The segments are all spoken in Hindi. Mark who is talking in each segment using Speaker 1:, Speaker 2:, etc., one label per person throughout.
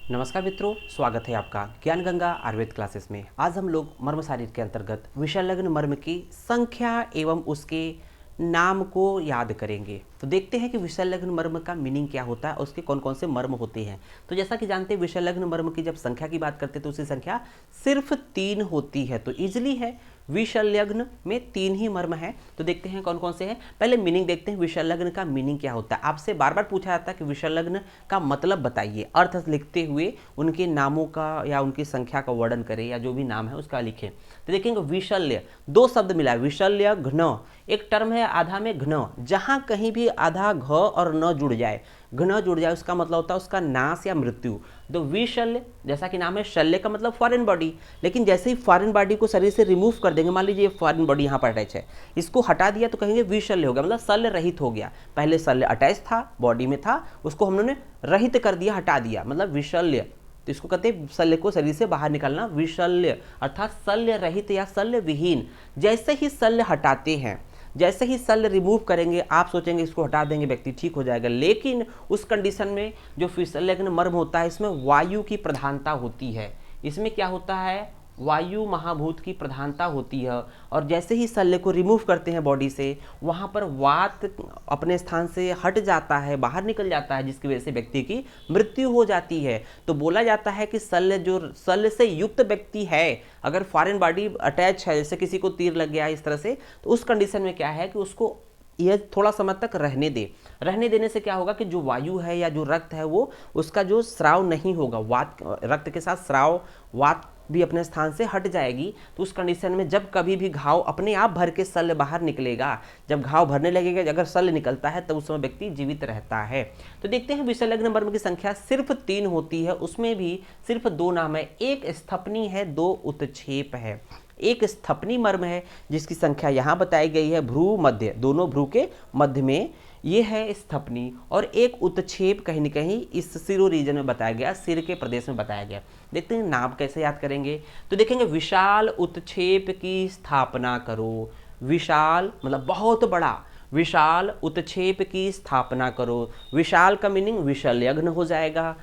Speaker 1: नमस्कार मित्रों, स्वागत है आपका ज्ञान गंगा आयुर्वेद क्लासेस में। आज हम लोग मर्म शारीर के अंतर्गत विषयलग्न मर्म की संख्या एवं उसके नाम को याद करेंगे। तो देखते हैं कि विषयलग्न मर्म का मीनिंग क्या होता है और उसके कौन कौन से मर्म होते हैं। तो जैसा कि जानते हैं, विषयलग्न मर्म की जब संख्या की बात करते हैं तो उसकी संख्या सिर्फ 3 होती है। तो इजिली है, विषयलग्न में 3 ही मर्म है। तो देखते हैं कौन कौन से हैं। पहले मीनिंग देखते हैं, विषयलग्न का मीनिंग क्या होता है। आपसे बार बार पूछा जाता है कि विषयलग्न का मतलब बताइए। अर्थ लिखते हुए उनके नामों का या उनकी संख्या का वर्णन करें या जो भी नाम है उसका लिखें। तो देखेंगे विशल्य, 2 शब्द मिला है, विशल्य घ्न। एक टर्म है आधा में घ्न, जहां कहीं भी आधा घ और न जुड़ जाए, घ्न जुड़ जाए, उसका मतलब होता है उसका नाश या मृत्यु। तो विशल्य, जैसा कि नाम है, शल्य का मतलब फॉरेन बॉडी। लेकिन जैसे ही फॉरेन बॉडी को शरीर से रिमूव कर देंगे, मान लीजिए फॉरेन बॉडी यहाँ पर अटैच है, इसको हटा दिया तो कहेंगे विशल्य हो गया, मतलब शल्य रहित हो गया। पहले शल्य अटैच था, बॉडी में था, उसको हमने रहित कर दिया, हटा दिया, मतलब विशल्य। तो इसको कहते हैं शल्य को शरीर से बाहर निकालना, विशल्य, अर्थात शल्य रहित या शल्य विहीन। जैसे ही शल्य हटाते हैं, जैसे ही शल्य रिमूव करेंगे, आप सोचेंगे इसको हटा देंगे व्यक्ति ठीक हो जाएगा, लेकिन उस कंडीशन में जो विषयलग्न मर्म होता है, इसमें वायु की प्रधानता होती है। इसमें क्या होता है, वायु महाभूत की प्रधानता होती है। और जैसे ही शल्य को रिमूव करते हैं बॉडी से, वहाँ पर वात अपने स्थान से हट जाता है, बाहर निकल जाता है, जिसकी वजह से व्यक्ति की मृत्यु हो जाती है। तो बोला जाता है कि शल्य से युक्त व्यक्ति है, अगर फॉरेन बॉडी अटैच है, जैसे किसी को तीर लग गया इस तरह से, तो उस कंडीशन में क्या है कि उसको यह थोड़ा समय तक रहने दे। रहने देने से क्या होगा कि जो वायु है या जो रक्त है, वो उसका जो स्राव नहीं होगा, वात रक्त के साथ स्राव, वात भी अपने स्थान से हट जाएगी। तो उस कंडीशन में जब कभी भी घाव अपने आप भर के शल्य बाहर निकलेगा, जब घाव भरने लगेगा, अगर शल्य निकलता है, तब उस समय व्यक्ति जीवित रहता है। तो देखते हैं विषयलग्न मर्म की संख्या सिर्फ 3 होती है, उसमें भी सिर्फ 2 नाम है। एक स्थपनी है, 2 उत्क्षेप है। एक स्थपनी मर्म है जिसकी संख्या यहाँ बताई गई है, भ्रू मध्य, दोनों भ्रू के मध्य में ये है स्थपनी। और एक उत्क्षेप कहीं न कहीं इस सिरो रीजन में बताया गया, सिर के प्रदेश में बताया गया। देखते हैं नाम कैसे याद करेंगे। तो देखेंगे, विशाल उत्क्षेप की स्थापना करो। विशाल मतलब बहुत बड़ा, विशाल उत्क्षेप की स्थापना करो। विशाल का मीनिंग विशल्यग्न हो जाएगा।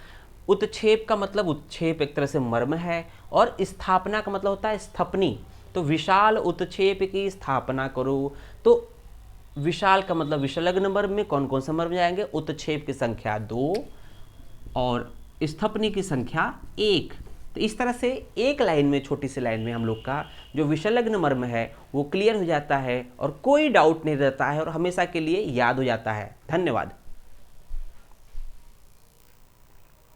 Speaker 1: उत्क्षेप का मतलब उत्क्षेप एक तरह से मर्म है, और स्थापना का मतलब होता है स्थपनी। तो विशाल उत्क्षेप की स्थापना करो। तो विशाल का मतलब विषयलग्न मर्म में कौन कौन से मर्म जाएंगे, उत्क्षेप की संख्या 2 और स्थपनी की संख्या 1। तो इस तरह से एक लाइन में, छोटी सी लाइन में हम लोग का जो विषयलग्न मर्म है वो क्लियर हो जाता है और कोई डाउट नहीं रहता है और हमेशा के लिए याद हो जाता है। धन्यवाद।